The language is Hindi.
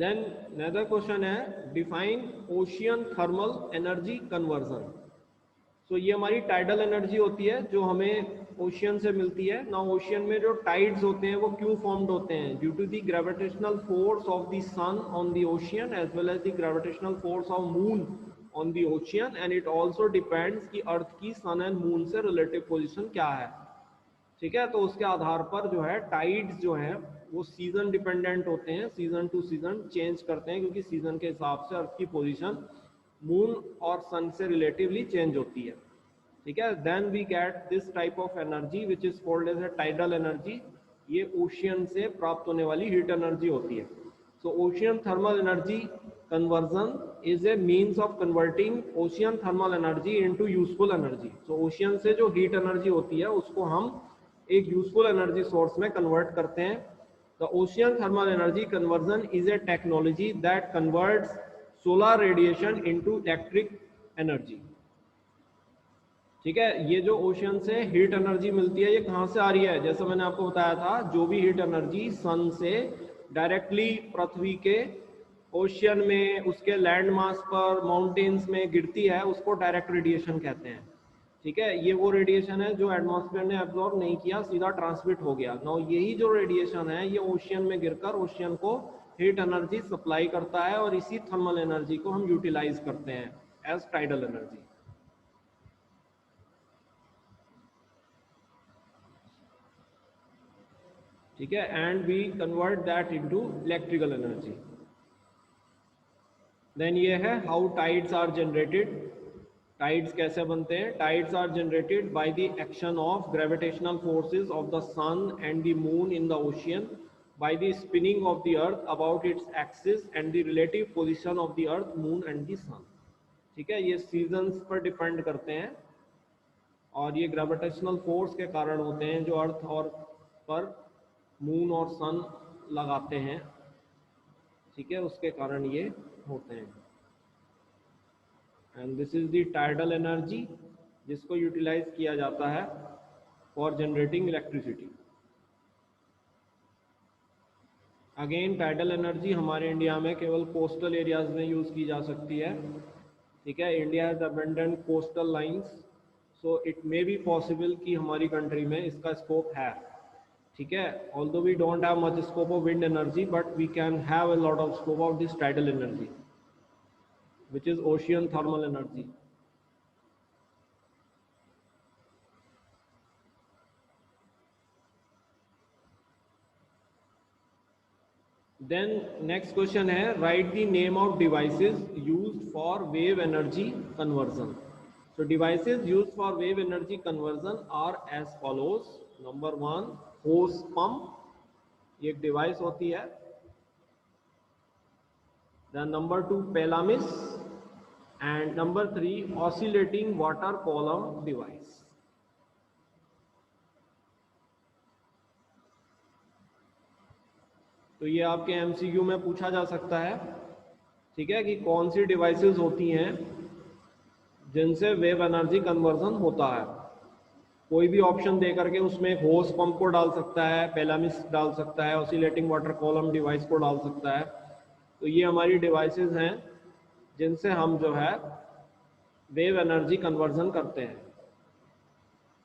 देन अनदर क्वेश्चन है define ocean thermal energy conversion. So ये हमारी टाइडल एनर्जी होती है जो हमें ओशियन से मिलती है ना। ओशियन में जो टाइड्स होते हैं वो क्यों फॉर्म्ड होते हैं? Due to the gravitational force of the sun on the ocean as well as the gravitational force of moon on the ocean, and it also depends कि अर्थ की सन एंड मून से रिलेटिव पोजिशन क्या है। ठीक है, तो उसके आधार पर जो है टाइड्स जो है वो सीजन डिपेंडेंट होते हैं, सीजन टू सीजन चेंज करते हैं, क्योंकि सीजन के हिसाब से अर्थ की पोजीशन मून और सन से रिलेटिवली चेंज होती है। ठीक है, then we get this type of energy which is called as a tidal energy. ये ओशियन से प्राप्त होने वाली हीट एनर्जी होती है। So ocean thermal energy conversion is a means of converting ocean thermal energy into useful energy. So ocean से जो हीट एनर्जी होती है उसको हम एक यूजफुल एनर्जी सोर्स में कन्वर्ट करते हैं। The ocean thermal energy conversion is a technology that converts solar radiation into electric energy. ठीक है, ये जो ओशियन से हीट एनर्जी मिलती है ये कहाँ से आ रही है? जैसा मैंने आपको बताया था, जो भी हीट एनर्जी सन से डायरेक्टली पृथ्वी के ओशियन में, उसके लैंड मास पर, माउंटेन्स में गिरती है, उसको डायरेक्ट रेडिएशन कहते हैं। ठीक है, ये वो रेडिएशन है जो एटमॉस्फेयर ने एब्जॉर्ब नहीं किया, सीधा ट्रांसमिट हो गया। नाउ यही जो रेडिएशन है ये ओशियन में गिरकर ओशियन को हीट एनर्जी सप्लाई करता है, और इसी थर्मल एनर्जी को हम यूटिलाइज करते हैं एज टाइडल एनर्जी। ठीक है, and we convert that into electrical energy. Then ये है how tides are generated. Tides कैसे बनते हैं? Tides are generated by the action of gravitational forces of the sun and the moon in the ocean, by the spinning of the earth about its axis and the relative position of the earth, moon and the sun. ठीक है, ये सीजन्स पर डिपेंड करते हैं और ये ग्रेविटेशनल फोर्स के कारण होते हैं जो अर्थ और पर मून और सन लगाते हैं। ठीक है, उसके कारण ये होते हैं। And this is the tidal energy जिसको यूटिलाइज किया जाता है for generating electricity. Again tidal energy हमारे इंडिया में केवल कोस्टल एरियाज में यूज की जा सकती है। ठीक है, India has abundant coastal lines, so it may be possible कि हमारी कंट्री में इसका स्कोप है। ठीक है, although we don't have much scope of wind energy, but we can have a lot of scope of this tidal energy, which is ocean thermal energy. Then next question है write the name of devices used for wave energy conversion. So devices used for wave energy conversion are as follows. Number 1 hose pump, ये एक डिवाइस होती है। Then number 2 Pelamis, and number 3 oscillating water column device. तो ये आपके एमसीक्यू में पूछा जा सकता है। ठीक है, कि कौन सी डिवाइसेस होती हैं जिनसे वेव एनर्जी कन्वर्जन होता है। कोई भी ऑप्शन दे करके उसमें होस पंप को डाल सकता है, पेलामिस डाल सकता है, ऑसिलेटिंग वाटर कॉलम डिवाइस को डाल सकता है। तो ये हमारी डिवाइसेस हैं जिनसे हम जो है वेव एनर्जी कन्वर्जन करते हैं।